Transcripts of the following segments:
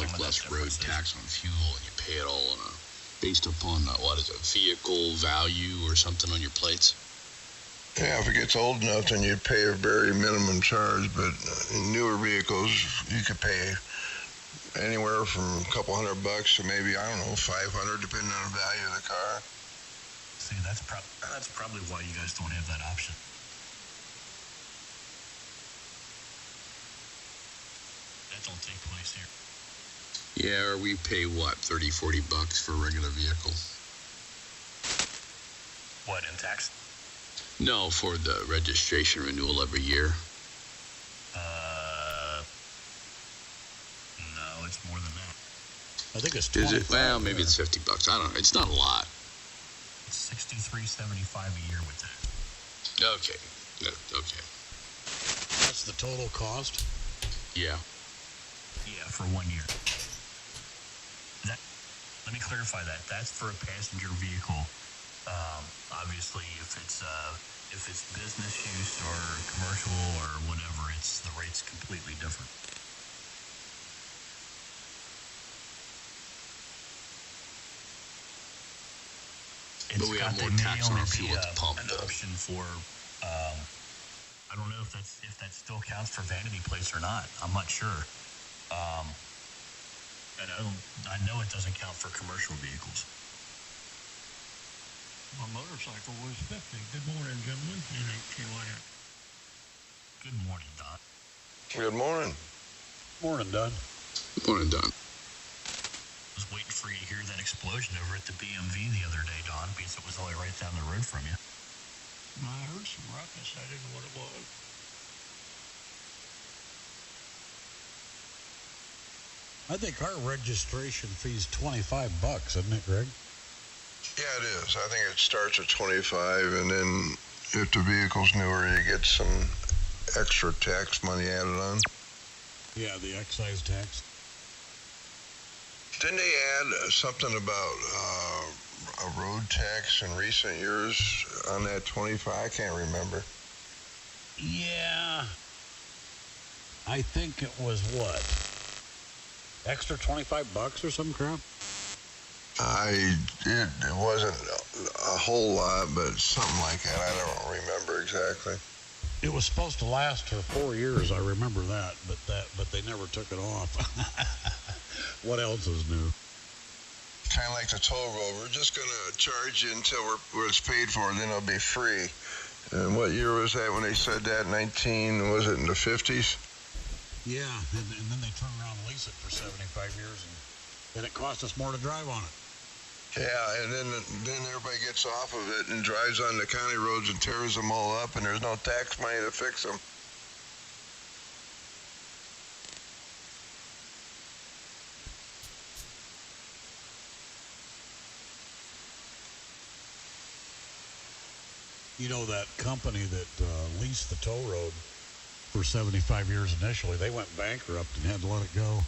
have like less road tax on fuel, and you pay it all on based upon vehicle value or something on your plates. Yeah, if it gets old enough, then you'd pay a very minimum charge, but in newer vehicles, you could pay anywhere from a couple $100 to maybe, I don't know, $500, depending on the value of the car. See, that's probably why you guys don't have that option. That don't take place here. Yeah, or we pay what, $30-$40 for a regular vehicle? What, in tax? No, for the registration renewal every year. No, it's more than that. I think it's 25. Is it? Well, maybe it's $50. I don't know. It's not a lot. It's $63.75 a year with that. Okay. Okay. That's the total cost? Yeah. Yeah, for 1 year. Let me clarify that. That's for a passenger vehicle. Obviously, if it's business use or commercial or whatever, the rate's completely different. But we have more tax on our fuel at the pump, an option for, I don't know if that still counts for vanity plates or not. I'm not sure. And I know it doesn't count for commercial vehicles. My motorcycle was 50. Good morning, gentlemen. Good morning, Don. Good morning. Morning, Don. Morning, Don. I was waiting for you to hear that explosion over at the BMV the other day, Don, because it was only right down the road from you. I heard some ruckus. I didn't know what it was. I think our registration fee's $25, isn't it, Greg? Yeah, it is. I think it starts at 25, and then if the vehicle's newer, you get some extra tax money added on. Yeah, the excise tax. Didn't they add something about a road tax in recent years on that 25? I can't remember. Yeah. I think it was what? Extra $25 or some crap? It wasn't a whole lot, but something like that. I don't remember exactly. It was supposed to last for 4 years. I remember that, but they never took it off. What else is new? Kind of like the toll road. We're just going to charge you until it's paid for, and then it'll be free. And what year was that when they said that? Was it in the 50s? Yeah, and then they turn around and lease it for 75 years, and it cost us more to drive on it. Yeah, and then everybody gets off of it and drives on the county roads and tears them all up, and there's no tax money to fix them. You know, that company that leased the toll road for 75 years initially, they went bankrupt and had to let it go.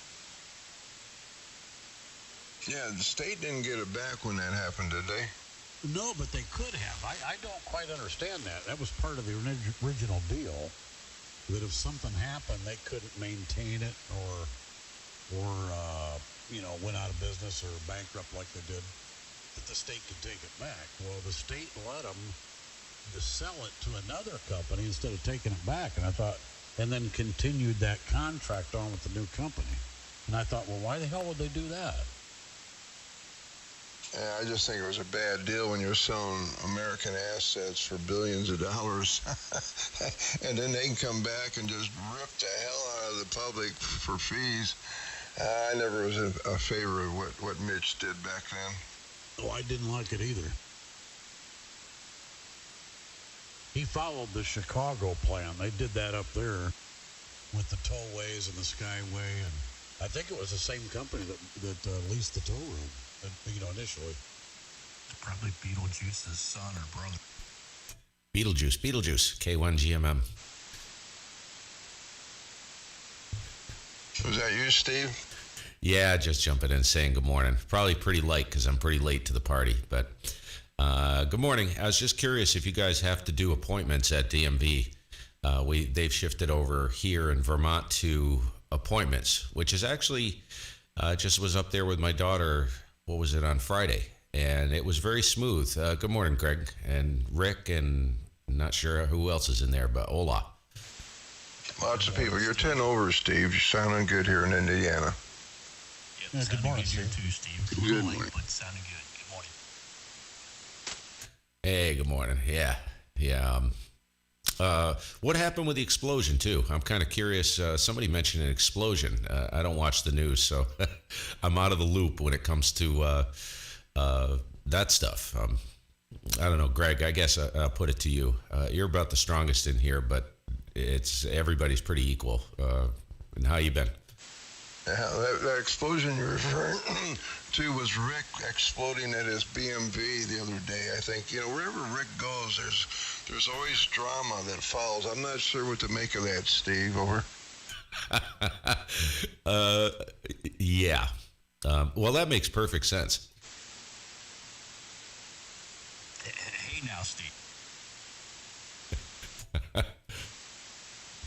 Yeah, the state didn't get it back when that happened, did they? No, but they could have. I don't quite understand that. That was part of the original deal, that if something happened, they couldn't maintain it or went out of business or bankrupt like they did, that the state could take it back. Well, the state let them to sell it to another company instead of taking it back. And then continued that contract on with the new company. And I thought, well, why the hell would they do that? Yeah, I just think it was a bad deal when you're selling American assets for billions of dollars. And then they can come back and just rip the hell out of the public for fees. I never was a favor of what Mitch did back then. Oh, I didn't like it either. He followed the Chicago plan. They did that up there with the tollways and the Skyway, and I think it was the same company that leased the toll road, initially. Probably Beetlejuice's son or brother. Beetlejuice, K1GMM. Was that you, Steve? Yeah, just jumping in saying good morning. Probably pretty late because I'm pretty late to the party, but good morning. I was just curious if you guys have to do appointments at DMV. They've shifted over here in Vermont to appointments, which is actually Just was up there with my daughter. What was it on Friday? And it was very smooth. Good morning, Greg and Rick, and not sure who else is in there, but Ola. Lots of people. You're 10 over, Steve. You're sounding good here in Indiana. Yep, good morning, here Steve. too, Steve. Good Late, morning. but sounding good. Good morning. Hey, good morning. Yeah. What happened with the explosion too? I'm kind of curious. Somebody mentioned an explosion. I don't watch the news, so I'm out of the loop when it comes to that stuff. I don't know, Greg. I guess I'll put it to you. You're about the strongest in here, but everybody's pretty equal. And how you been? That explosion you're referring to was Rick exploding at his BMV the other day. I think, wherever Rick goes, there's always drama that follows. I'm not sure what to make of that, Steve. Over. Yeah. Well, that makes perfect sense. Hey now, Steve.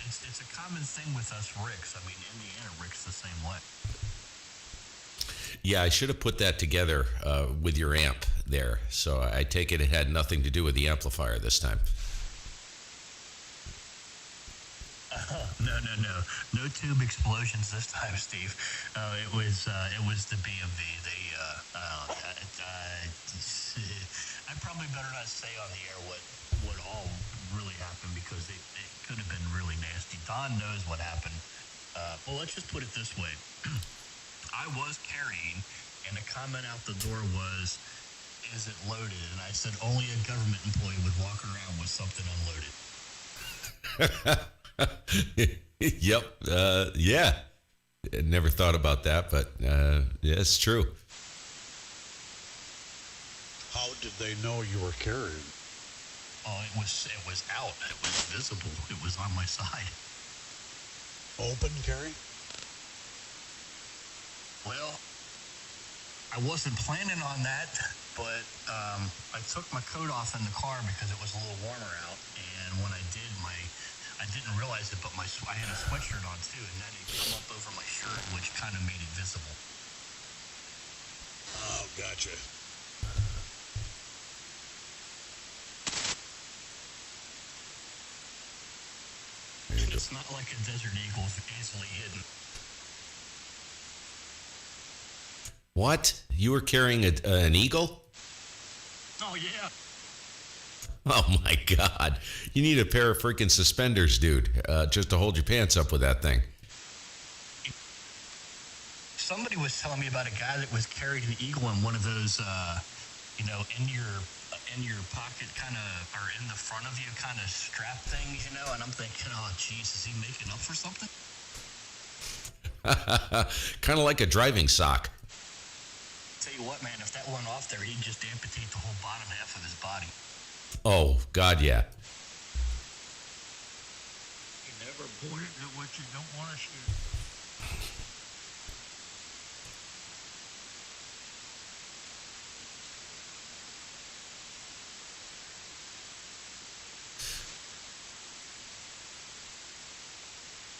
It's a common thing with us Ricks. I mean, Indiana Rick's the same way. Yeah, I should have put that together with your amp there. So I take it had nothing to do with the amplifier this time. No tube explosions this time, Steve. It was the BMV. I probably better not say on the air what all really happened, because it could have been really nasty. Don knows what happened. Well, let's just put it this way. I was carrying, and a comment out the door was, "Is it loaded?" And I said only a government employee would walk around with something unloaded. Yep. Yeah. Never thought about that, but yeah, it's true. How did they know you were carrying? Oh, it was out. It was visible. It was on my side. Open carry? Well, I wasn't planning on that, but I took my coat off in the car because it was a little warmer out, and when I did, I didn't realize it, but I had a sweatshirt on too, and that had come up over my shirt, which kind of made it visible. Oh, gotcha. It's not like a Desert Eagle is easily hidden. What? You were carrying an eagle? Oh, yeah. Oh my God. You need a pair of freaking suspenders, dude, just to hold your pants up with that thing. Somebody was telling me about a guy that was carrying an eagle in one of those, in your pocket kind of, or in the front of you kind of strap things, and I'm thinking, oh, geez, is he making up for something? Kind of like a driving sock. Tell you what, man, if that went off there, he'd just amputate the whole bottom half of his body. Oh, God, yeah. You never point it at what you don't want to shoot.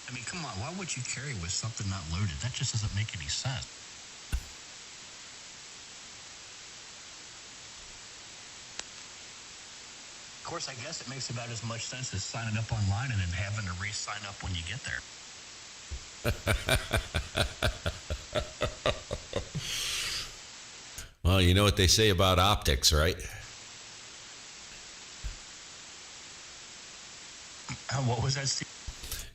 I mean, come on, why would you carry with something not loaded? That just doesn't make any sense. Of course, I guess it makes about as much sense as signing up online and then having to re-sign up when you get there. Well, you know what they say about optics, right? What was that?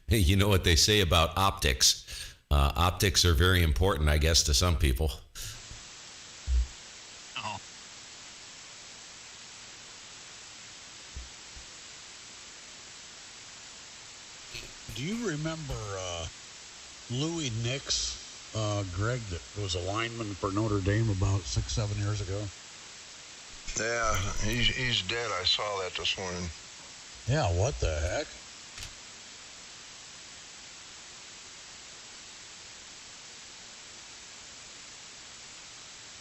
You know what they say about optics. Optics are very important, I guess, to some people. Oh. Do you remember Louis Nix, Greg, that was a lineman for Notre Dame about 6-7 years ago? Yeah, he's dead. I saw that this morning. Yeah, what the heck?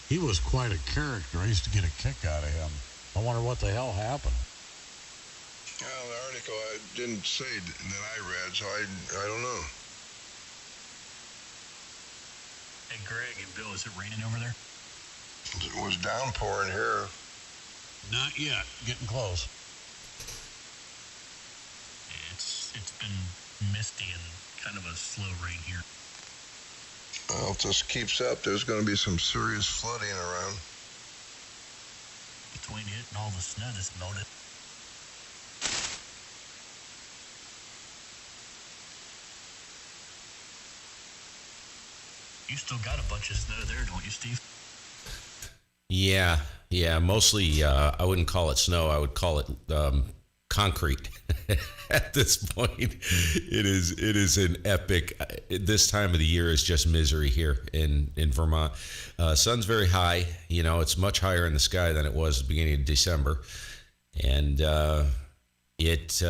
He was quite a character. I used to get a kick out of him. I wonder what the hell happened. Well, the article didn't say that I read, so I don't know. Hey, Greg and Bill, is it raining over there? It was downpouring here. Not yet. Getting close. It's been misty and kind of a slow rain here. Well, if this keeps up, there's going to be some serious flooding around. Between it and all the snow that's melted. You still got a bunch of snow there, don't you, Steve? Yeah. Mostly, I wouldn't call it snow. I would call it concrete. At this point, it is an epic. This time of the year is just misery here in Vermont. Sun's very high. It's much higher in the sky than it was at the beginning of December, and it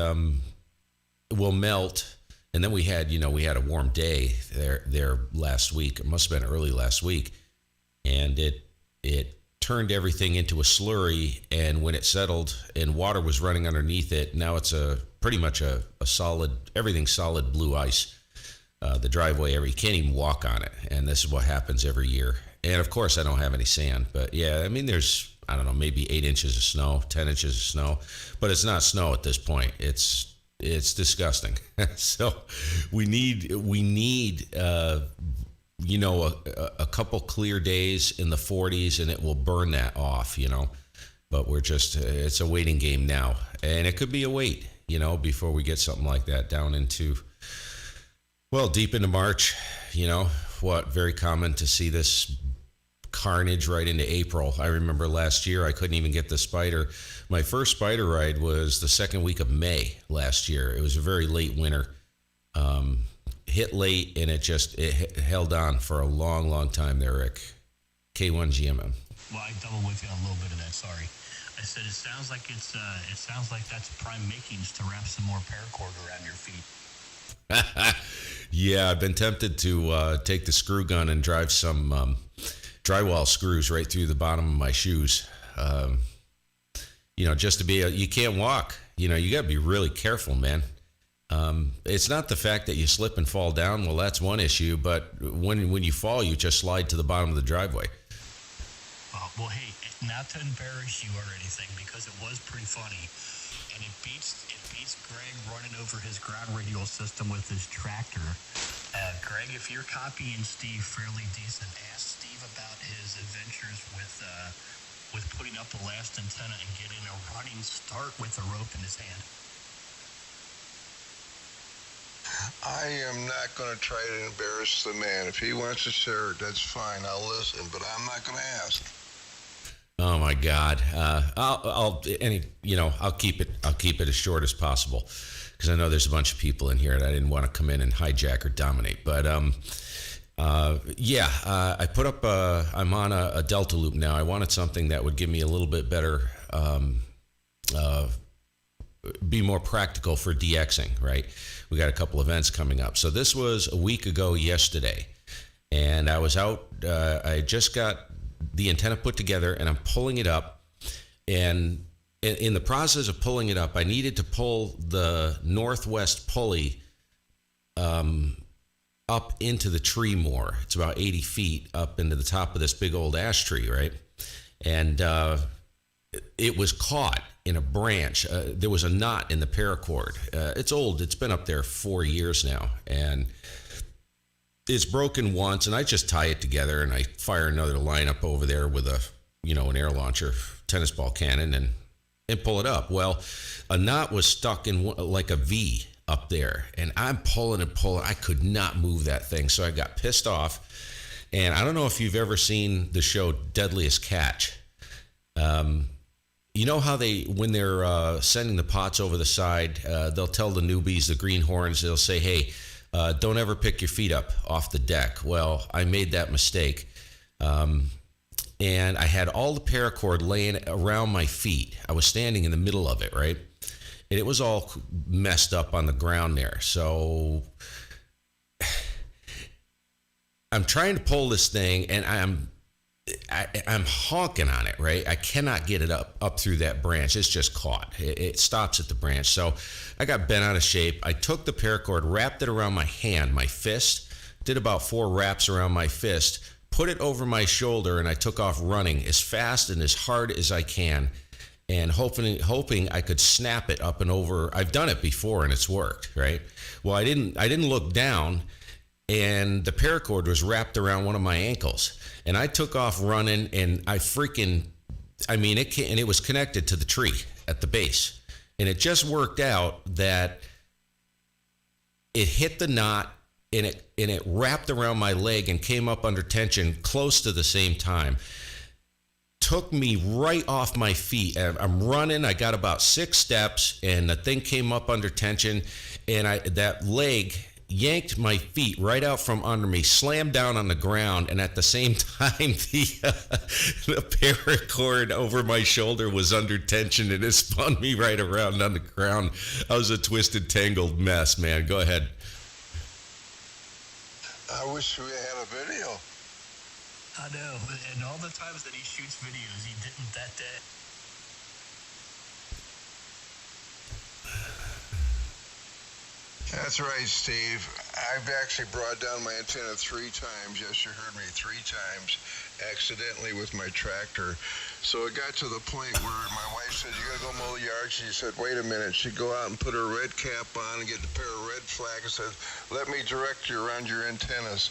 will melt. And then we had a warm day there last week. It must have been early last week, and it turned everything into a slurry. And when it settled and water was running underneath it, now it's pretty much a solid, everything's solid blue ice. The driveway, you can't even walk on it. And this is what happens every year. And of course, I don't have any sand, but yeah, I mean, there's, I don't know, maybe 8 inches of snow, 10 inches of snow, but it's not snow at this point. It's disgusting. So we need a couple clear days in the 40s, and it will burn that off, but it's a waiting game now, and it could be a wait, before we get something like that down into, deep into March. Very common to see this carnage right into April. I remember last year I couldn't even get the spider. My first spider ride was the second week of May last year. It was a very late winter. Hit late, and it held on for a long time there, Rick. K1 GMM. Well, I double with you on a little bit of that. Sorry, I said it sounds like that's prime makings to wrap some more paracord around your feet. Yeah, I've been tempted to take the screw gun and drive some drywall screws right through the bottom of my shoes. Just to be you can't walk. You got to be really careful, man. It's not the fact that you slip and fall down. Well, that's one issue. But when you fall, you just slide to the bottom of the driveway. Well, hey, not to embarrass you or anything, because it was pretty funny, and it beats Greg running over his ground radial system with his tractor. Greg, if you're copying Steve fairly decent, ask Steve about his adventures with putting up the last antenna and getting a running start with a rope in his hand. I am not going to try to embarrass the man. If he wants to share it, that's fine. I'll listen, but I'm not going to ask. Oh my God! I'll keep it as short as possible, because I know there's a bunch of people in here, and I didn't want to come in and hijack or dominate. But I put up. I'm on a Delta loop now. I wanted something that would give me a little bit better, be more practical for DXing. Right? We got a couple events coming up. So this was a week ago yesterday, and I was out. I just got the antenna put together, and I'm pulling it up, and in the process of pulling it up, I needed to pull the northwest pulley up into the tree more. It's about 80 feet up into the top of this big old ash tree, right? And it was caught in a branch. There was a knot in the paracord. It's old. It's been up there 4 years now, and it's broken once, and I just tie it together, and I fire another line up over there with an air launcher, tennis ball cannon, and pull it up. Well, a knot was stuck in like a V up there, and I'm pulling and pulling. I could not move that thing, so I got pissed off. And I don't know if you've ever seen the show Deadliest Catch. You know how when they're sending the pots over the side, they'll tell the newbies, the greenhorns, they'll say, hey, don't ever pick your feet up off the deck. Well, I made that mistake. And I had all the paracord laying around my feet. I was standing in the middle of it, right? And it was all messed up on the ground there. So I'm trying to pull this thing, and I'm honking on it, right? I cannot get it up through that branch. It's just caught. It stops at the branch. So I got bent out of shape. I took the paracord, wrapped it around my hand, my fist, did about 4 wraps around my fist, put it over my shoulder, and I took off running as fast and as hard as I can, and hoping I could snap it up and over. I've done it before and it's worked, right? Well, I didn't look down, and the paracord was wrapped around one of my ankles, and I took off running, and it was connected to the tree at the base, and it just worked out that it hit the knot, and it wrapped around my leg and came up under tension close to the same time. Took me right off my feet. I'm running. I got about 6 steps, and the thing came up under tension, and that leg yanked my feet right out from under me, slammed down on the ground, and at the same time, the paracord over my shoulder was under tension, and it spun me right around on the ground. I was a twisted, tangled mess, man. Go ahead. I wish we had a video. I know, and all the times that he shoots videos, he didn't that day. That's right, Steve. I've actually brought down my antenna 3 times. Yes, you heard me, 3 times, accidentally with my tractor. So it got to the point where my wife said, "You gotta go mow the yard." She said, "Wait a minute." She'd go out and put her red cap on and get a pair of red flags and said, "Let me direct you around your antennas."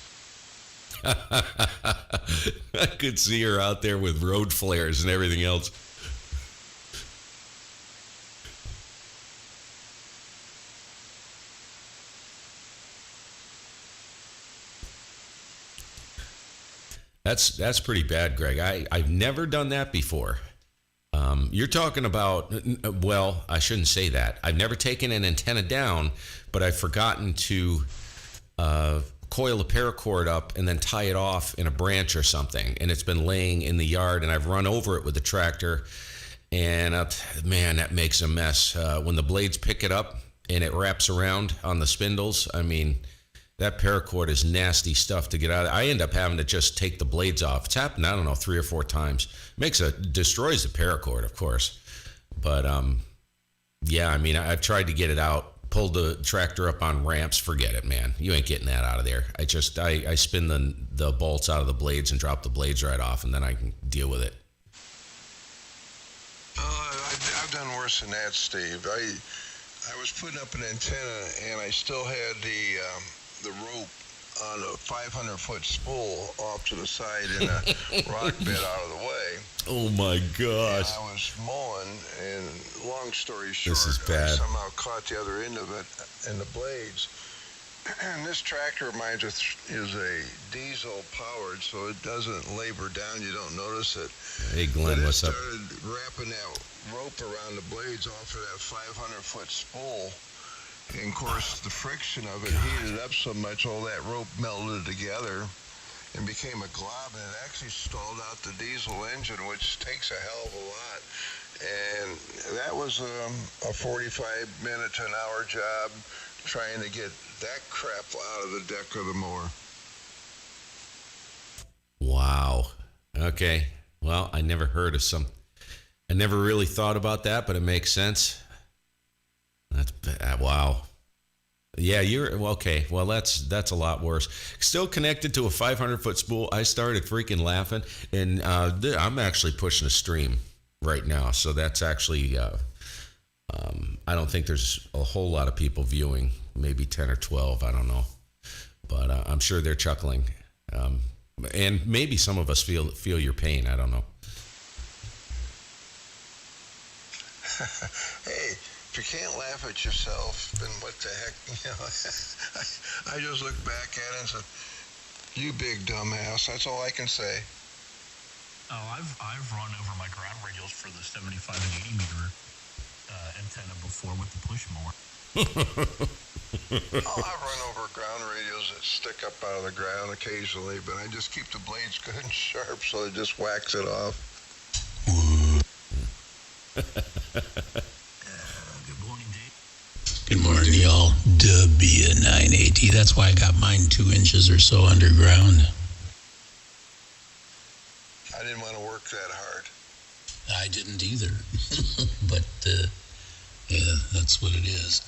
I could see her out there with road flares and everything else. That's pretty bad, Greg. I've never done that before. You're talking about, well, I shouldn't say that. I've never taken an antenna down, but I've forgotten to coil a paracord up and then tie it off in a branch or something, and it's been laying in the yard, and I've run over it with the tractor, and man, that makes a mess. When the blades pick it up and it wraps around on the spindles, I mean, that paracord is nasty stuff to get out of. I end up having to just take the blades off. It's happened, I don't know, 3 or 4 times. Destroys the paracord, of course. But yeah, I mean, I've tried to get it out, pulled the tractor up on ramps. Forget it, man. You ain't getting that out of there. I spin the bolts out of the blades and drop the blades right off, and then I can deal with it. I've done worse than that, Steve. I was putting up an antenna, and I still had the rope on a 500-foot spool off to the side in a rock bed out of the way. Oh my gosh. And I was mowing, and long story short, this is bad. I somehow caught the other end of it in the blades. And this tractor of mine is a diesel powered, so it doesn't labor down. You don't notice it. Hey, Glenn, what's up? I started wrapping that rope around the blades off of that 500-foot spool. And of course, the friction of it heated up so much, all that rope melted together and became a glob, and it actually stalled out the diesel engine, which takes a hell of a lot. And that was a 45-minute to an hour job trying to get that crap out of the deck of the mower. Wow. Okay. Well, I never really thought about that, but it makes sense. That's bad. Wow. Yeah, okay. Well, that's a lot worse. Still connected to a 500-foot spool. I started freaking laughing, and I'm actually pushing a stream right now. So that's actually, I don't think there's a whole lot of people viewing. Maybe 10 or 12. I don't know, but I'm sure they're chuckling, and maybe some of us feel your pain. I don't know. Hey. If you can't laugh at yourself, then what the heck, I just look back at it and said, "You big dumbass." That's all I can say. Oh, I've run over my ground radials for the 75 and 80 meter antenna before with the push mower. I've run over ground radials that stick up out of the ground occasionally, but I just keep the blades good and sharp, so it just whacks it off. Good morning, y'all. W980. That's why I got mine 2 inches or so underground. I didn't want to work that hard. I didn't either. But, yeah, that's what it is.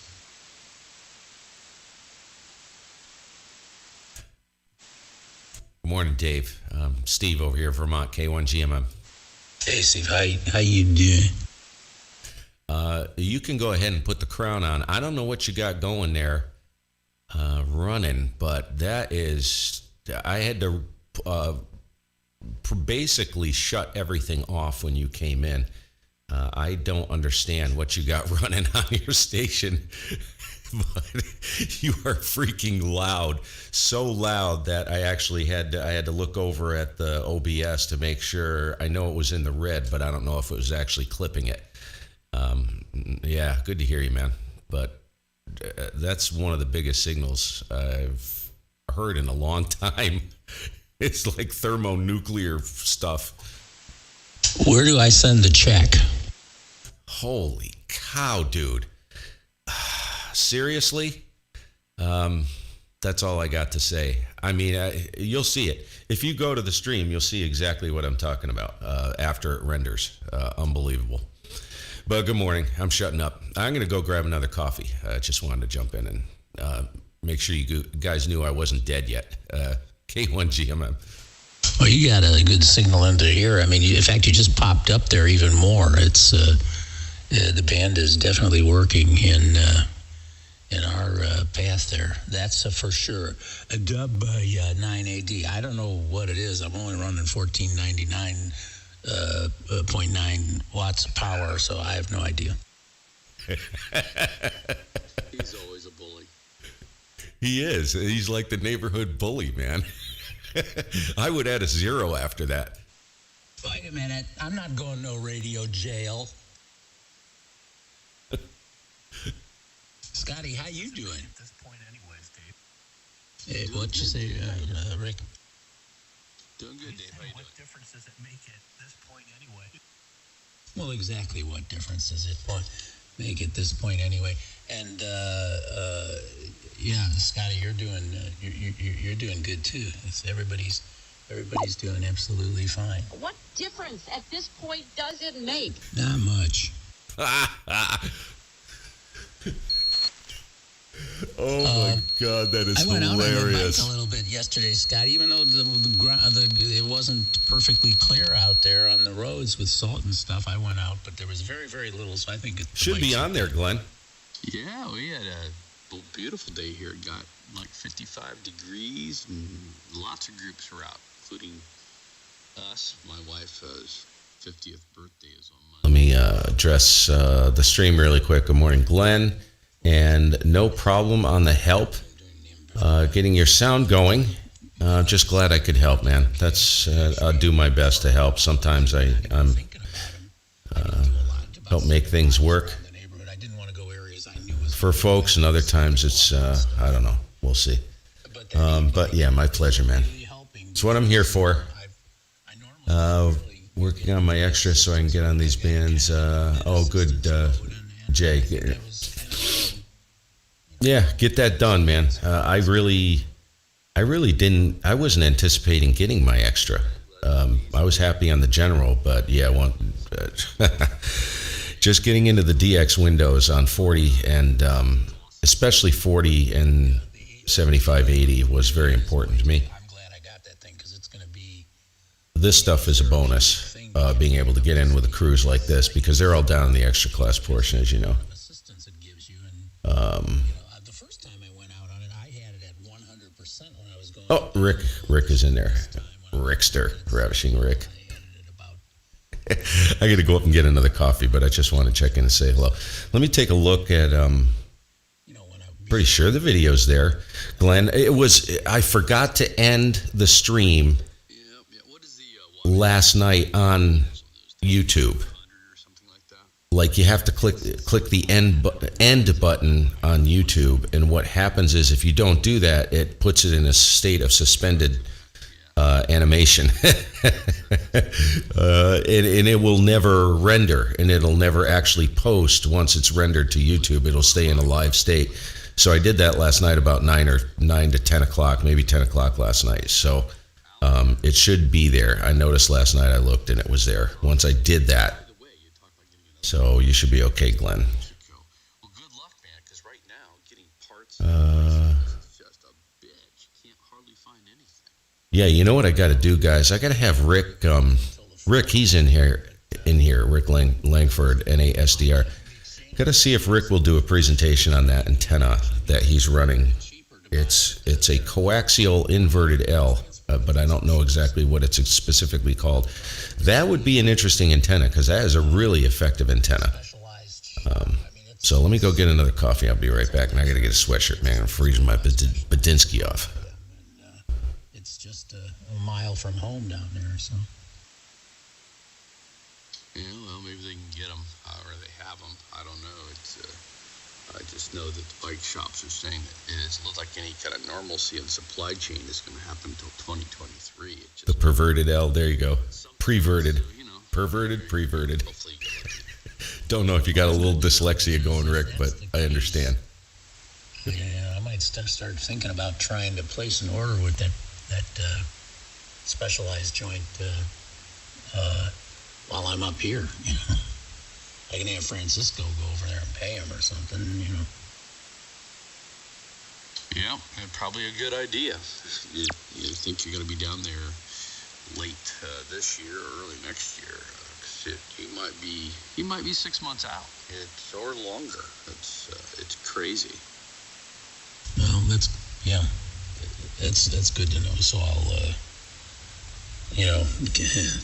Good morning, Dave. Steve over here, Vermont K1GMM. Hey, Steve, how you doing? You can go ahead and put the crown on. I don't know what you got going there, running, but that is, I had to basically shut everything off when you came in. I don't understand what you got running on your station, but you are freaking loud, so loud that I actually had to look over at the OBS to make sure. I know it was in the red, but I don't know if it was actually clipping it. Yeah, good to hear you, man. But that's one of the biggest signals I've heard in a long time. It's like thermonuclear stuff. Where do I send the check? Holy cow, dude. Seriously? That's all I got to say. I mean, you'll see it. If you go to the stream, you'll see exactly what I'm talking about after it renders. Unbelievable. But good morning. I'm shutting up. I'm going to go grab another coffee. I just wanted to jump in and make sure you guys knew I wasn't dead yet. K1GMM. Well, you got a good signal into here. I mean, in fact, you just popped up there even more. It's the band is definitely working in our path there. That's for sure. A dub 9AD. I don't know what it is. I'm only running 1499. 0.9 watts of power, so I have no idea. He's always a bully. He is. He's like the neighborhood bully, man. I would add a 0 after that. Wait a minute. I'm not going no radio jail. Scotty, how you doing? At this point anyways, Dave. Hey, what'd you say, Rick? Doing good, Dave. How you What doing? difference does it make at this point anyway? Well, exactly what difference does it make at this point anyway? And yeah, Scotty, you're doing you're doing good too. Everybody's doing absolutely fine. What difference at this point does it make? Not much. Oh my God, that is I went out on the hilarious. bike a little bit yesterday, Scott. Even though it wasn't perfectly clear out there on the roads with salt and stuff, I went out, but there was very, very little. So I think it Should be on there, Glenn. Yeah, we had a beautiful day here. It got like 55 degrees, and lots of groups were out, including us. My wife's 50th birthday is on Monday. Let me address the stream really quick. Good morning, Glenn. And no problem on the help, getting your sound going. Just glad I could help, man. That's I'll do my best to help. Sometimes I'm help make things work for folks, and other times it's I don't know. We'll see. But yeah, my pleasure, man. It's what I'm here for. Working on my extra so I can get on these bands. Oh, good, Jay. Yeah, get that done, man. I really didn't. I wasn't anticipating getting my extra. I was happy on the general, but yeah, just getting into the DX windows on 40 and especially 40 and 7580 was very important to me. I'm glad I got that thing because it's going to be. This stuff is a bonus, being able to get in with a cruise like this, because they're all down in the extra class portion, as you know. Assistance it gives you, and the first time I went out on it, I had it at 100% when I was going. Oh, Rick is in there. Rickster, Ravishing Rick. I got to go up and get another coffee, but I just want to check in and say hello. Let me take a look at. Pretty sure the video's there, Glenn. I forgot to end the stream last night on YouTube. Like, you have to click the end button on YouTube, and what happens is if you don't do that, it puts it in a state of suspended animation, and it will never render, and it'll never actually post. Once it's rendered to YouTube, it'll stay in a live state. So I did that last night about 9 to 10 o'clock, maybe 10 o'clock last night. So it should be there. I noticed last night I looked and it was there once I did that. So you should be okay, Glenn. Well, good luck, man, because right now getting parts is just a bitch. You can't hardly find anything. Yeah, you know what I got to do, guys? I got to have Rick. Rick, he's in here. Rick Langford, NASDR. Got to see if Rick will do a presentation on that antenna that he's running. It's a coaxial inverted L, but I don't know exactly what it's specifically called. That would be an interesting antenna because that is a really effective antenna. So let me go get another coffee. I'll be right back, and I got to get a sweatshirt, man. I'm freezing my Badinsky off. It's just a mile from home down there, so. Yeah, well, maybe they can get them, or they have them. I don't know. I just know that the bike shops are saying that it looks like any kind of normalcy in supply chain is going to happen until 2023. The perverted L, there you go. Preverted. So, Perverted, preverted. hopefully you get Don't know if you got a little dyslexia going, Rick, but I understand. Yeah, I might start thinking about trying to place an order with that specialized joint while I'm up here. I can have Francisco go over there and pay him or something. Yeah, probably a good idea. You think you're going to be down there late this year or early next year? 'Cause he might be 6 months out. Or longer. It's crazy. Well, that's good to know. So I'll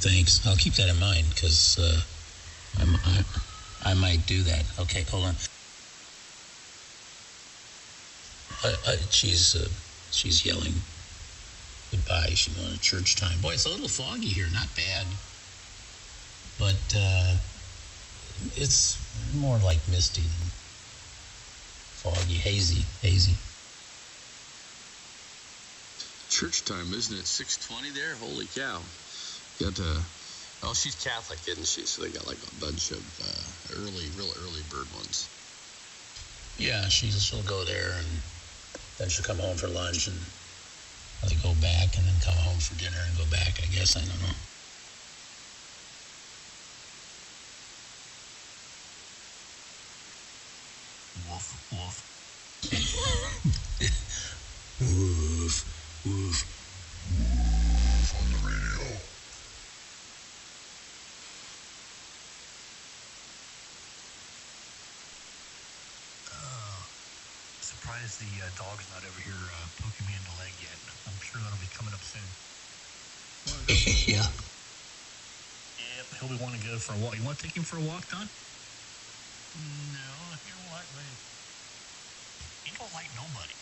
thanks. I'll keep that in mind because I might do that. Okay, hold on. She's yelling goodbye. She's going to church time. Boy, it's a little foggy here. Not bad, but it's more like misty than foggy, hazy. Church time, isn't it? 6:20 there. Holy cow! She's Catholic, isn't she? So they got like a bunch of real early bird ones. Yeah, she'll go there and then she'll come home for lunch and they go back and then come home for dinner and go back. I guess I don't know. Woof, woof. Woof, woof. Woof on the radio. Surprised the dog's not over here poking me in the leg yet. I'm sure that'll be coming up soon. Yeah. Yep, he'll be wanting to go for a walk. You want to take him for a walk, Don? No, he don't like me. He don't like nobody.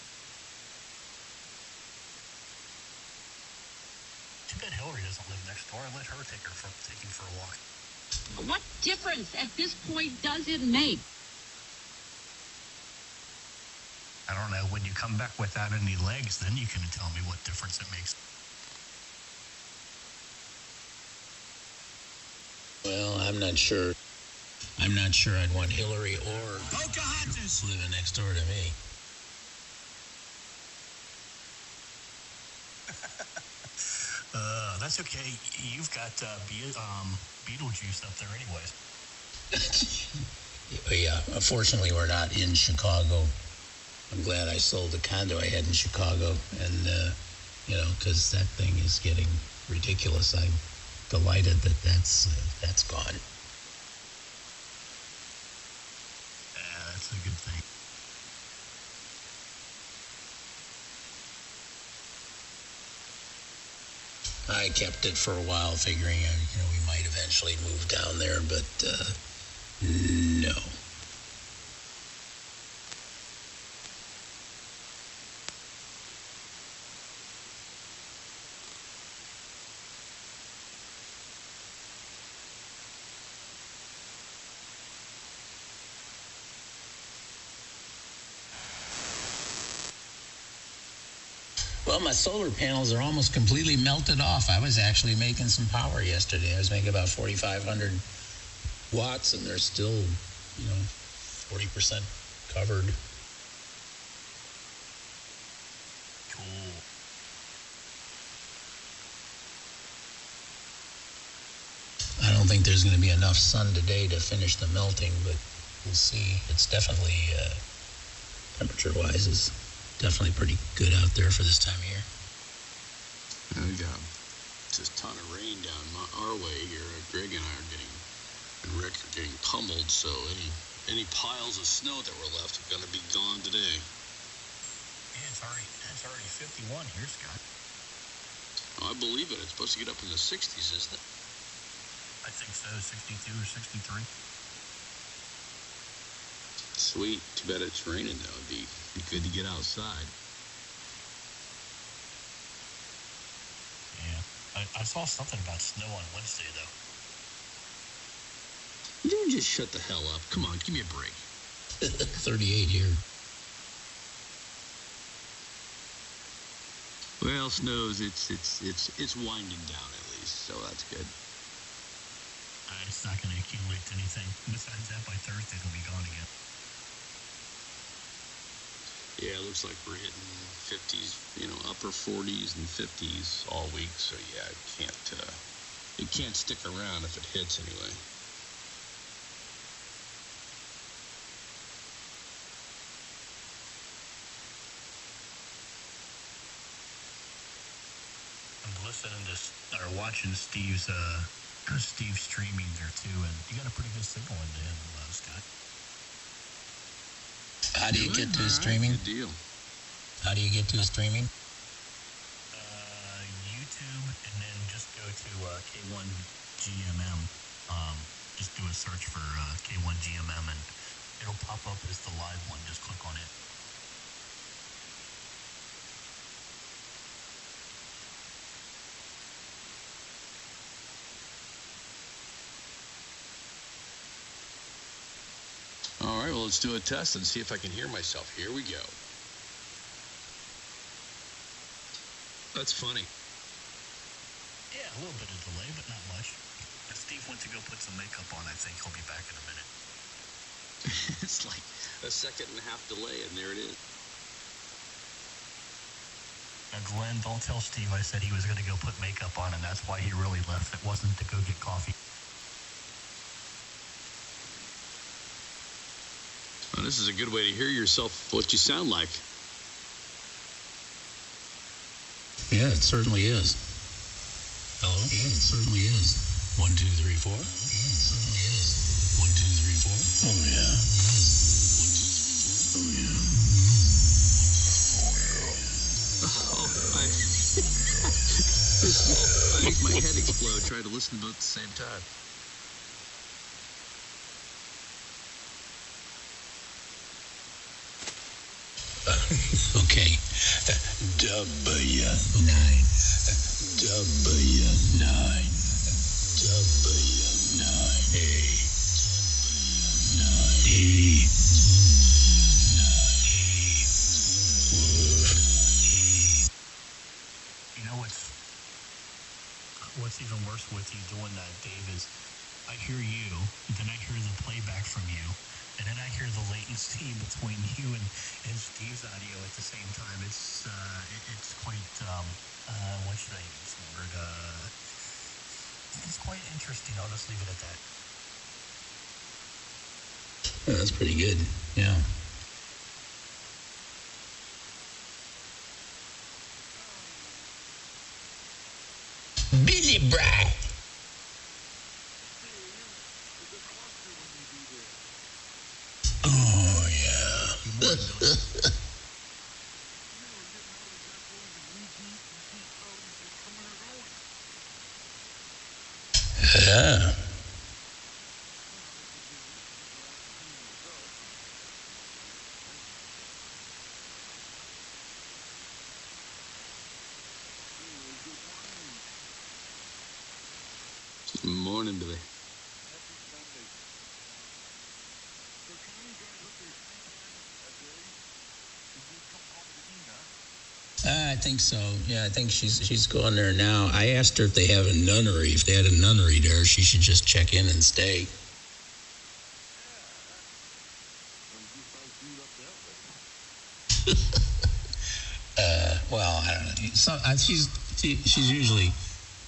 Too bad Hillary doesn't live next door. I let her take him for a walk. What difference at this point does it make? I don't know. When you come back without any legs, then you can tell me what difference it makes. Well, I'm not sure. I'd want Hillary or Pocahontas living next door to me. That's okay. You've got Beetlejuice up there anyways. Yeah, unfortunately, we're not in Chicago. I'm glad I sold the condo I had in Chicago, and because that thing is getting ridiculous. I'm delighted that that's gone. Yeah, that's a good thing. I kept it for a while, figuring we might eventually move down there, but no. Well, my solar panels are almost completely melted off. I was actually making some power yesterday. I was making about 4,500 watts, and they're still, 40% covered. Cool. I don't think there's going to be enough sun today to finish the melting, but we'll see. It's definitely, temperature-wise, is definitely pretty good out there for this time of year. We got just a ton of rain down our way here. Greg and I are and Rick are getting pummeled, so any piles of snow that were left are going to be gone today. Yeah, it's already 51 here, Scott. Oh, I believe it. It's supposed to get up in the 60s, isn't it? I think so, 62 or 63. Sweet. Too bad it's raining, though. It'd be good to get outside. Yeah. I saw something about snow on Wednesday, though. You just shut the hell up. Come on, give me a break. 38 here. Well, snows. It's winding down at least, so that's good. It's not going to accumulate to anything. Besides that, by Thursday, it'll be gone again. Yeah, it looks like we're hitting 50s, upper 40s and 50s all week. So yeah, it can't stick around if it hits anyway. I'm listening to or watching Steve's streaming there too, and you got a pretty good signal into him, Scott. How do you get to his streaming? Good deal. How do you get to his streaming? YouTube, and then just go to K1GMM. Just do a search for K1GMM, and it'll pop up as the live one. Just click on it. All right, well, let's do a test and see if I can hear myself. Here we go. That's funny. Yeah, a little bit of delay, but not much. If Steve went to go put some makeup on, I think he'll be back in a minute. It's like a second and a half delay, and there it is. Now, Glenn, don't tell Steve I said he was going to go put makeup on, and that's why he really left. It wasn't to go get coffee. Well, this is a good way to hear yourself, what you sound like. Yeah, it certainly is. Hello? Yeah, it certainly is. 1, 2, 3, 4. Yeah, it certainly is. 1, 2, 3, 4. Oh, yeah. 1, 2, 3, 4. Oh, yeah. Oh, I make my head explode trying to listen to both at the same time. Okay. W9. W9. W9. A. 9. E. You know what's even worse with you doing that, Dave, is I hear you, then I hear the playback from you, and then I hear the latency between you and Steve's audio at the same time. It's quite what should I use the word? It's quite interesting. I'll just leave it at that. Yeah, that's pretty good. Yeah. Billy Bragg. Oh, yeah. Yeah. Good morning, Billy. I think so. Yeah, I think she's going there now. I asked her if they have a nunnery. If they had a nunnery there, she should just check in and stay. Well, I don't know. So, she's usually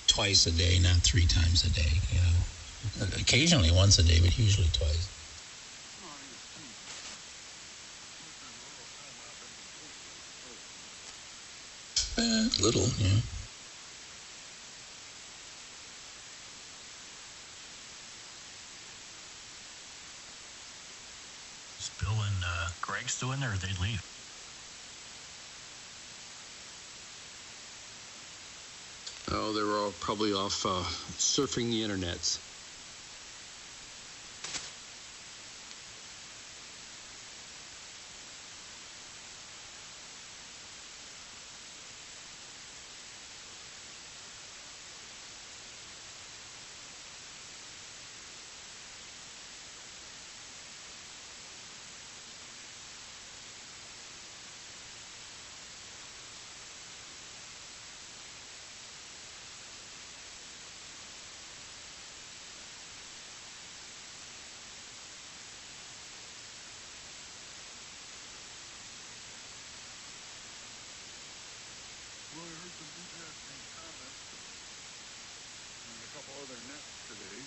twice a day, not 3 times a day. You know, occasionally once a day, but usually twice. Little, yeah. Is Bill and Greg still in there, or they leave? Oh, they were all probably off surfing the internets. Well, I heard some interesting comments and a couple other nets today.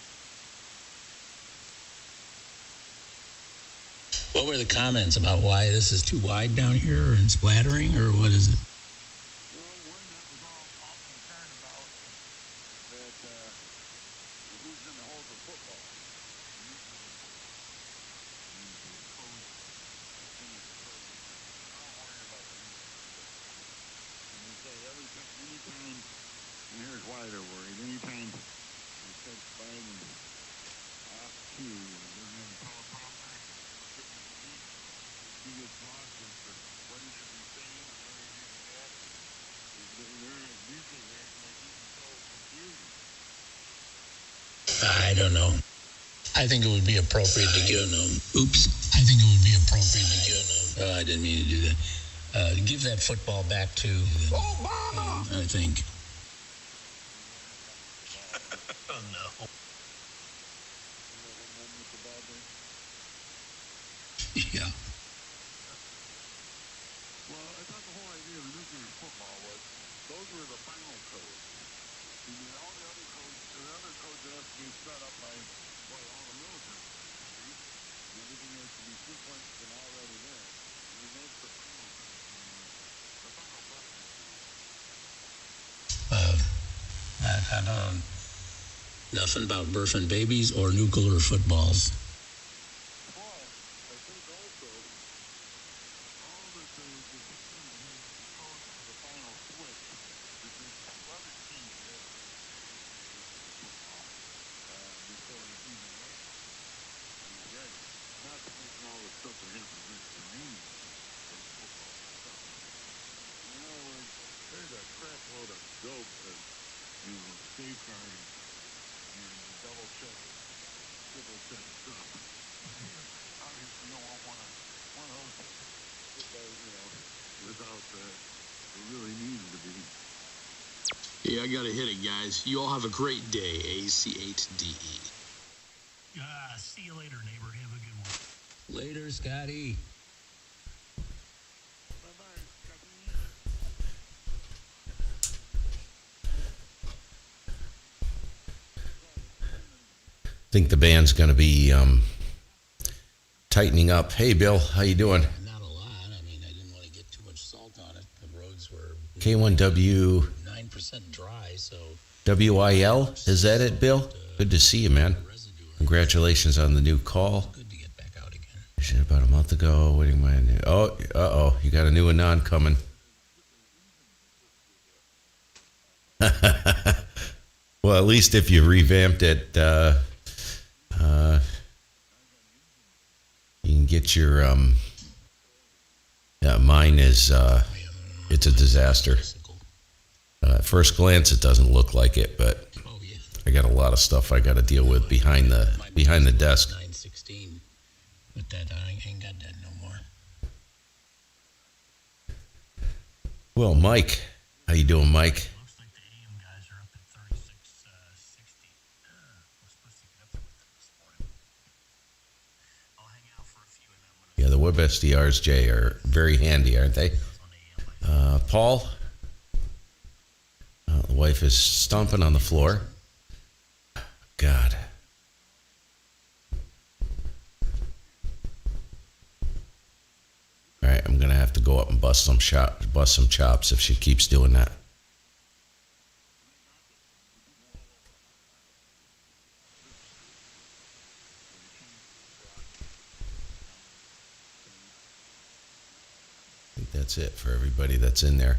What were the comments about why this is too wide down here and splattering, or what is it? Well, one net was all concerned about that who's going to hold the football. The coach finished the program. I don't worry about the and they say anytime, and here's why they're worried. Anytime you catch Biden off cue, doesn't have a teleprompter, he gets lost as to what he should be saying and where he should be at. These guys are acting like he's so confusing. I don't know. I think it would be appropriate to give them. Oops. I think it would be appropriate to give them. I didn't mean to do that. Give that football back to Obama. I think. Oh no. Yeah. Well, I thought the whole idea of nuclear football was those were the final codes. And then all the other codes, that have to be set up by all the military. See? And everything has to be sequenced and already there. I mean, that's the final code. The final button. I don't know nothing about birthing babies or nuclear footballs. Plus, I think also, all that the system has the code for the final switch is there's two other keys that have to be activated for football before it's even ready. Ready. Not to mention all the stuff that happens extraneous for the football itself. In other words, there's a crap load of dope as, safeguarding and double check, triple check stuff. Obviously, you don't want one of those without it really needed to be. Yeah, I gotta hit it, guys. You all have a great day. ACH-DE. See you later, neighbor. Have a good one. Later, Scotty. Bye-bye, Scotty. Think the band's going to be tightening up. Hey, Bill, how you doing? Not a lot. I mean, I didn't want to get too much salt on it. The roads were K1W 9% dry, so WIL. Is that it, Bill? Good to see you, man. Congratulations on the new call. good to get back out again. Shit, about a month ago. Waiting my. Oh, you got a new anon coming. Well, at least if you revamped it, you can get your. Yeah, mine is. It's a disaster. At first glance, it doesn't look like it, but Oh yeah. I got a lot of stuff I got to deal with behind the desk. 916, but that I ain't got that no more. Well, Mike, how you doing, Mike? Looks like the AM guys are up at 3660. We're supposed to get up there with them this morning. I'll hang out for a few and then I'm going to Yeah, the web SDRs, Jay, are very handy, aren't they? on AM. Paul, the wife is stomping on the floor. God. All right, I'm gonna have to go up and bust some chops if she keeps doing that. that's it for everybody that's in there.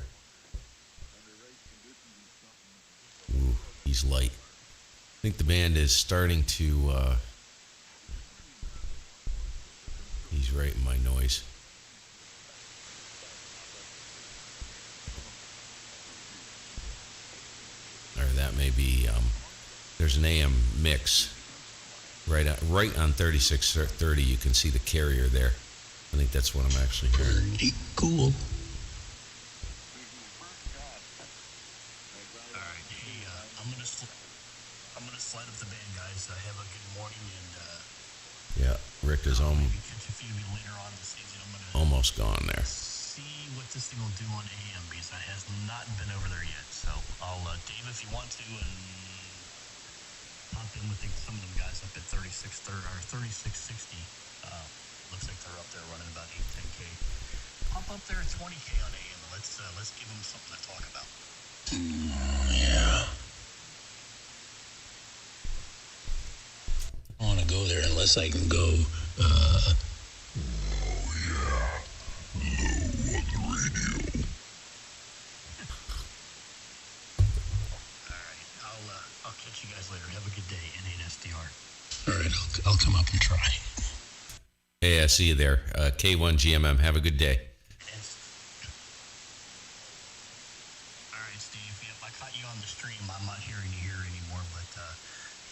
Ooh, he's light. I think the band is starting to, he's right in my noise. Or that may be, there's an AM mix right on 3630. You can see the carrier there. I think that's what I'm actually hearing. Pretty cool. All right, hey, I'm gonna slide up the band, guys. Have a good morning, and Yeah, Rick is maybe catch a few of you later on this evening. I'm gonna almost gone there. see what this thing will do on AM because I has not been over there yet. So I'll Dave, if you want to, and pop in with some of them guys up at 3630 or 3660. Looks like they're up there running about 8-10K. Pop up there at 20K on AM. Let's give them something to talk about. Yeah. I want to go there unless I can go. Alright, I'll catch you guys later. Have a good day, N8SDR. All right, I'll come up and try. Hey, I see you there. K1 GMM, have a good day. Alright, Steve. Yep, I caught you on the stream. I'm not hearing you here anymore, but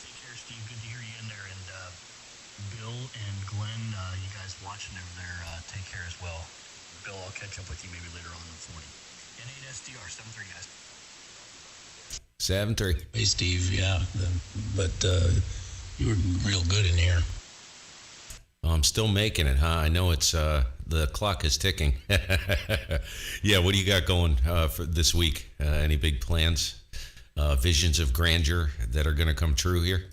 take care, Steve. Good to hear you in there. And Bill and Glenn, you guys watching over there, take care as well. Bill, I'll catch up with you maybe later on this morning. N8SDR, 7-3, guys. 7-3. Hey, Steve. Yeah, but you were real good in here. I'm still making it, huh? I know it's the clock is ticking. Yeah, what do you got going for this week? Any big plans? Visions of grandeur that are going to come true here?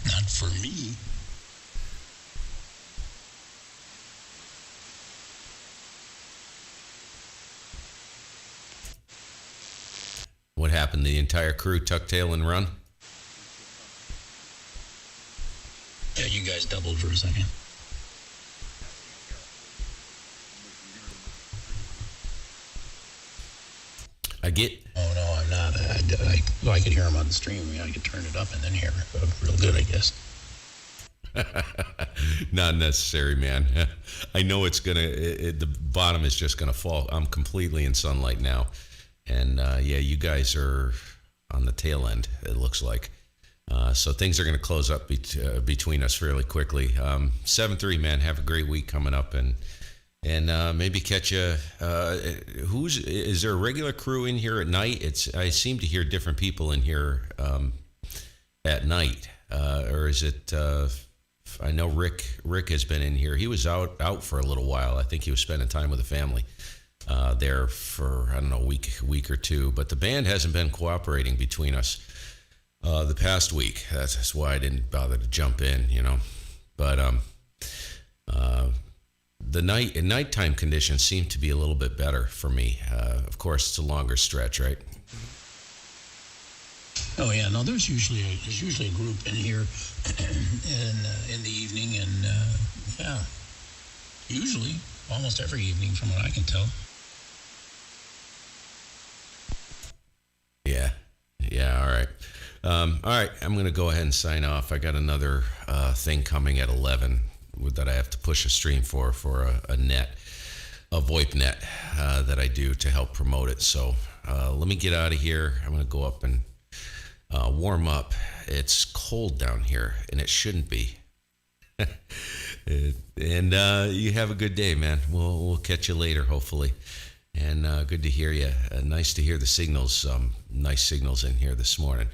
Not for me. What happened? The entire crew tuck tail and run? Yeah, you guys doubled for a second. I get. Oh, no, I'm not. I could hear him on the stream. I could turn it up and then hear it real good, I guess. Not necessary, man. I know it's gonna. The bottom is just gonna fall. I'm completely in sunlight now, and yeah, you guys are on the tail end. It looks like. So things are going to close up between us fairly quickly. 7-3, man. Have a great week coming up, and maybe catch a. Is there a regular crew in here at night? I seem to hear different people in here at night, or is it? I know Rick has been in here. He was out for a little while. I think he was spending time with the family there for I don't know a week or two. But the band hasn't been cooperating between us. The past week. That's why I didn't bother to jump in, But the nighttime conditions seem to be a little bit better for me. Of course, it's a longer stretch, right? Oh yeah, no. There's usually a group in here, in the evening, and yeah, usually almost every evening, from what I can tell. Yeah. All right. All right, I'm going to go ahead and sign off. I got another thing coming at 11 that I have to push a stream for a VoIP net that I do to help promote it. So let me get out of here. I'm going to go up and warm up. It's cold down here, and it shouldn't be. And you have a good day, man. We'll catch you later, hopefully. And good to hear you. Nice to hear the signals. Nice signals in here this morning.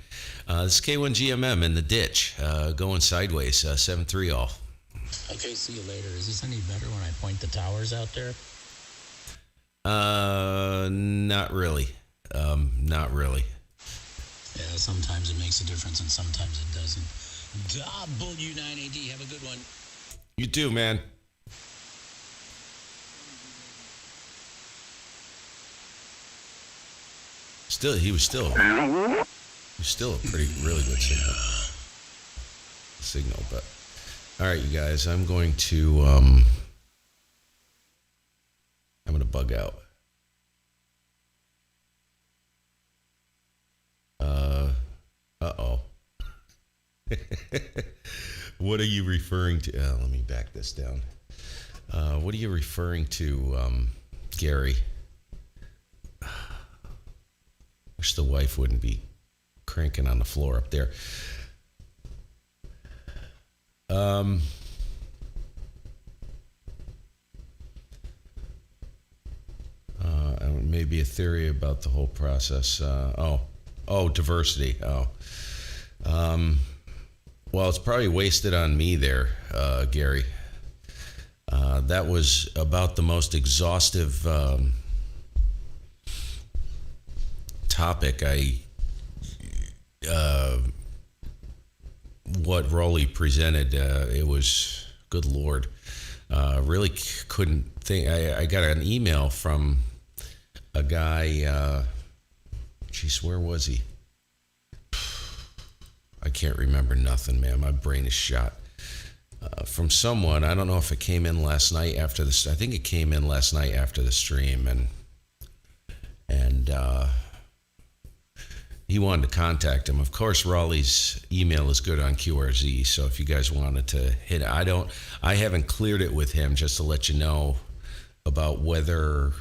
This is K1 GMM in the ditch, going sideways. 7-3 all. Okay, see you later. Is this any better when I point the towers out there? Not really. Not really. Yeah, sometimes it makes a difference and sometimes it doesn't. W9AD, have a good one. You too, man. He was still a really good signal. But all right, you guys, I'm going to bug out. Uh-oh. What are you referring to? Let me back this down. What are you referring to, Gary? Wish the wife wouldn't be cranking on the floor up there. Maybe a theory about the whole process. Diversity. Well, it's probably wasted on me there, Gary. That was about the most exhaustive topic what Rowley presented. It was, good Lord, really couldn't think. I got an email from a guy, where was he? I can't remember nothing, man. My brain is shot. From someone, I don't know if it came in last night after this. I think it came in last night after the stream, and he wanted to contact him. Of course, Raleigh's email is good on QRZ, so if you guys wanted to hit it, I haven't cleared it with him, just to let you know about whether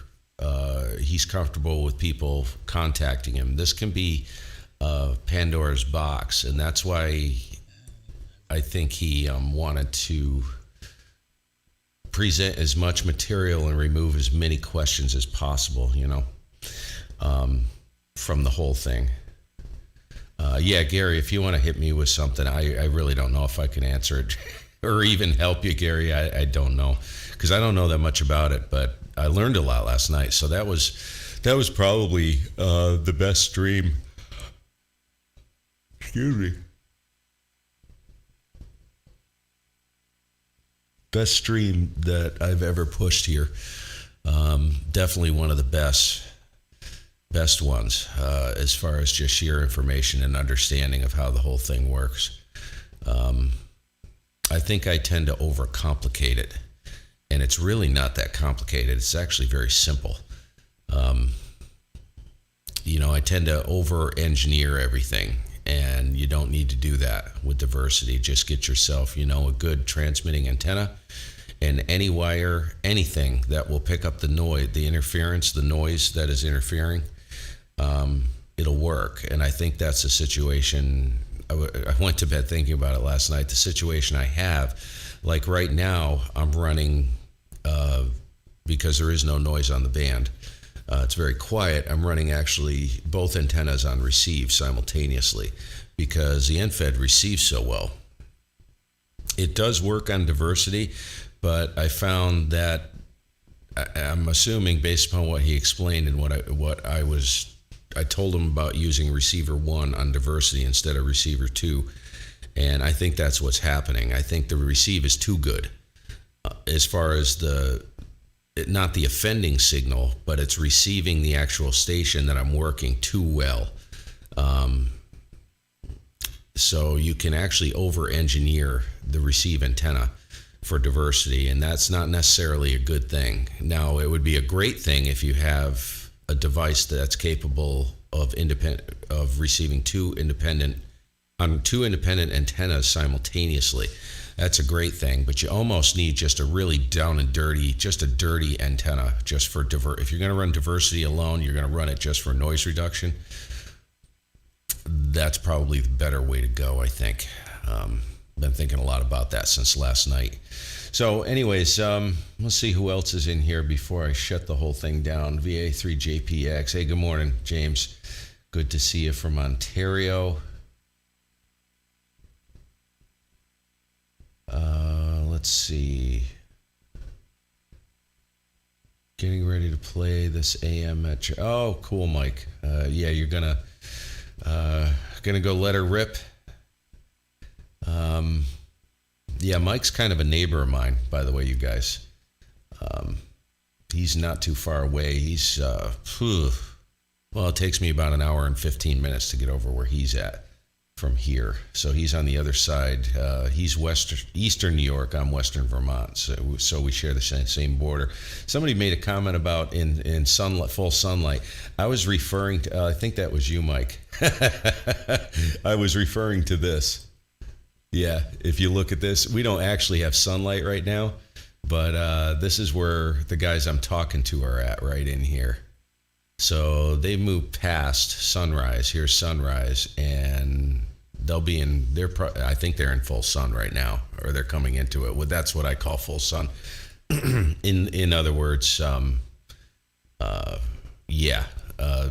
he's comfortable with people contacting him. This can be Pandora's box, and that's why I think he wanted to present as much material and remove as many questions as possible, from the whole thing. Yeah, Gary, if you want to hit me with something, I really don't know if I can answer it or even help you, Gary. I don't know, because I don't know that much about it, but I learned a lot last night. So that was probably the best stream. Excuse me. Best stream that I've ever pushed here. Definitely one of the best ones as far as just sheer information and understanding of how the whole thing works. I think I tend to overcomplicate it, and it's really not that complicated. It's actually very simple. I tend to over-engineer everything, and you don't need to do that with diversity. Just get yourself, a good transmitting antenna and any wire, anything that will pick up the noise, the interference, the noise that is interfering. It'll work. And I think that's the situation. I went to bed thinking about it last night. The situation I have, like right now, I'm running, because there is no noise on the band. It's very quiet. I'm running actually both antennas on receive simultaneously because the NFED receives so well. It does work on diversity, but I found that I'm assuming based upon what he explained and what I told him about using receiver 1 on diversity instead of receiver 2, and I think that's what's happening. I think the receive is too good as far as not the offending signal, but it's receiving the actual station that I'm working too well. So you can actually over-engineer the receive antenna for diversity, and that's not necessarily a good thing. Now, it would be a great thing if you have a device that's capable of receiving two independent antennas simultaneously. That's a great thing, but you almost need just a really down and dirty, just a dirty antenna just for if you're going to run diversity alone, you're going to run it just for noise reduction. That's probably the better way to go, I think. Been thinking a lot about that since last night. So anyways, let's see who else is in here before I shut the whole thing down. VA3JPX. Hey, good morning, James. Good to see you from Ontario. Let's see. Getting ready to play this AM at your... Oh, cool, Mike. Yeah, you're gonna go let her rip. Yeah, Mike's kind of a neighbor of mine, by the way, you guys. He's not too far away. He's well, it takes me about an hour and 15 minutes to get over where he's at. from here. So he's on the other side. He's eastern New York. I'm western Vermont. So we share the same border. Somebody made a comment about in sunlight, full sunlight. I was referring to. I think that was you, Mike. I was referring to this. Yeah, if you look at this, we don't actually have sunlight right now, but this is where the guys I'm talking to are at, right in here. So they moved past sunrise. Here's sunrise, and they'll be in. I think they're in full sun right now, or they're coming into it. Well, that's what I call full sun. in other words,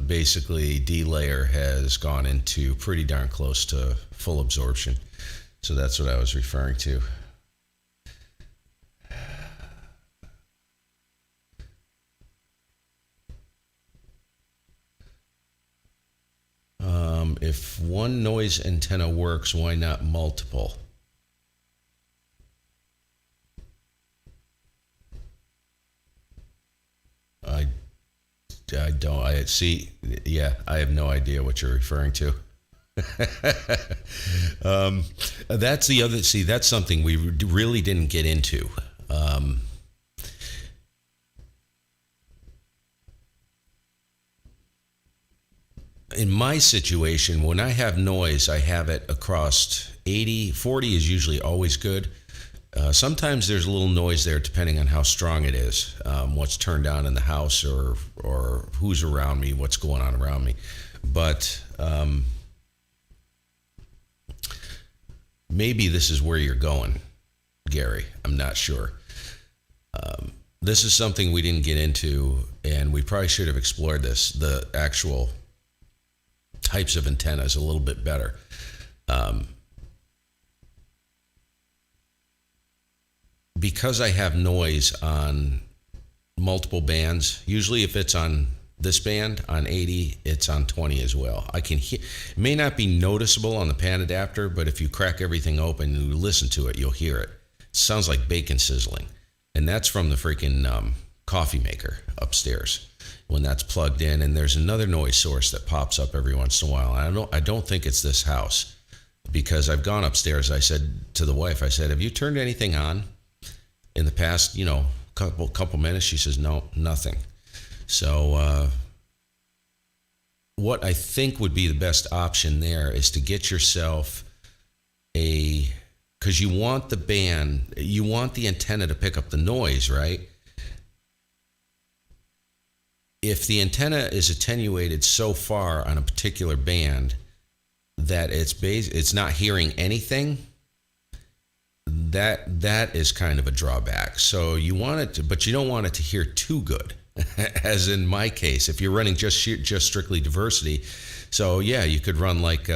basically D layer has gone into pretty darn close to full absorption. So that's what I was referring to. If one noise antenna works, why not multiple? I don't. I see. Yeah, I have no idea what you're referring to. That's the other. See, that's something we really didn't get into. In my situation, when I have noise, I have it across 80. 40 is usually always good. Sometimes there's a little noise there depending on how strong it is, what's turned on in the house or who's around me, what's going on around me. But maybe this is where you're going, Gary. I'm not sure. This is something we didn't get into, and we probably should have explored this, the actual types of antennas a little bit better. Because I have noise on multiple bands, usually if it's on this band on 80, it's on 20 as well. I can hear, it may not be noticeable on the pan adapter, but if you crack everything open and you listen to it, you'll hear it. It sounds like bacon sizzling. And that's from the freaking coffee maker upstairs when that's plugged in. And there's another noise source that pops up every once in a while. I don't think it's this house, because I've gone upstairs. I said to the wife, I said, have you turned anything on in the past, couple minutes? She says, no, nothing. So what I think would be the best option there is to get yourself because you want the antenna to pick up the noise, right? If the antenna is attenuated so far on a particular band that it's not hearing anything, that is kind of a drawback. So you want it to, but you don't want it to hear too good, as in my case, if you're running just strictly diversity. So yeah, you could run like,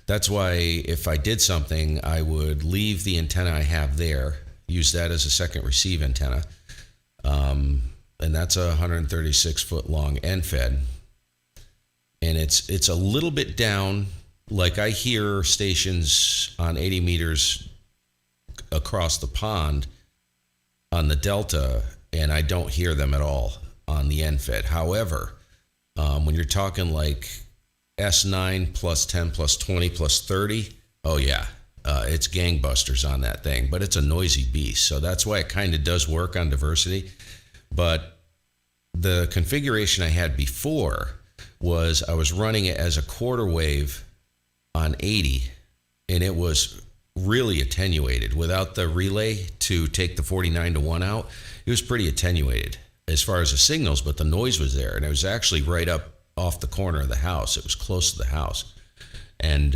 that's why if I did something, I would leave the antenna I have there, use that as a second receive antenna. And that's a 136 foot long end fed. And it's a little bit down. Like I hear stations on 80 meters across the pond on the Delta, and I don't hear them at all on the end fed. However, when you're talking like S9 plus 10 plus 20 plus 30, oh yeah, it's gangbusters on that thing, but it's a noisy beast. So that's why it kind of does work on diversity. But the configuration I had before was I was running it as a quarter wave on 80, and it was really attenuated. Without the relay to take the 49-to-1 out, it was pretty attenuated as far as the signals, but the noise was there, and it was actually right up off the corner of the house. It was close to the house, and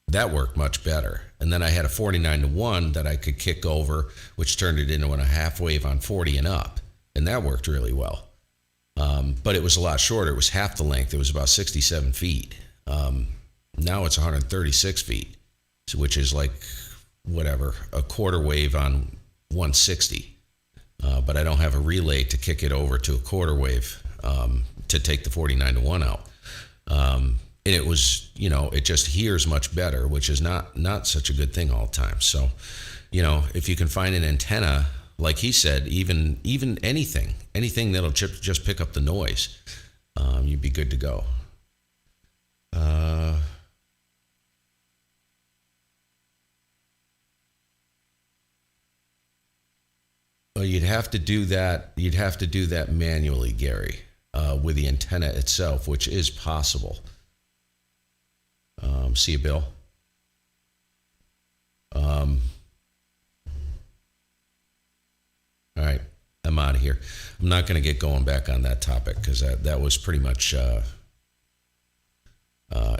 that worked much better. And then I had a 49-to-1 that I could kick over, which turned it into a half wave on 40 and up, and that worked really well. But it was a lot shorter. It was half the length. It was about 67 feet. Now it's 136 feet, which is like whatever, a quarter wave on 160. But I don't have a relay to kick it over to a quarter wave to take the 49-to-1 out. And it was, it just hears much better, which is not such a good thing all the time. So, if you can find an antenna, like he said, even anything that'll just pick up the noise, you'd be good to go. You'd have to do that. You'd have to do that manually, Gary, with the antenna itself, which is possible. See you, Bill. All right, I'm out of here. I'm not going to get going back on that topic because that was pretty much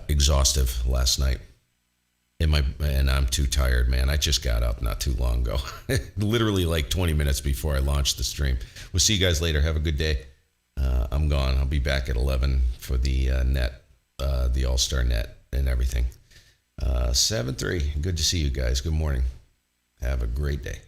exhaustive last night. And I'm too tired, man. I just got up not too long ago, literally like 20 minutes before I launched the stream. We'll see you guys later. Have a good day. I'm gone. I'll be back at 11 for the net, the All-Star net and everything. 7-3. Good to see you guys. Good morning. Have a great day.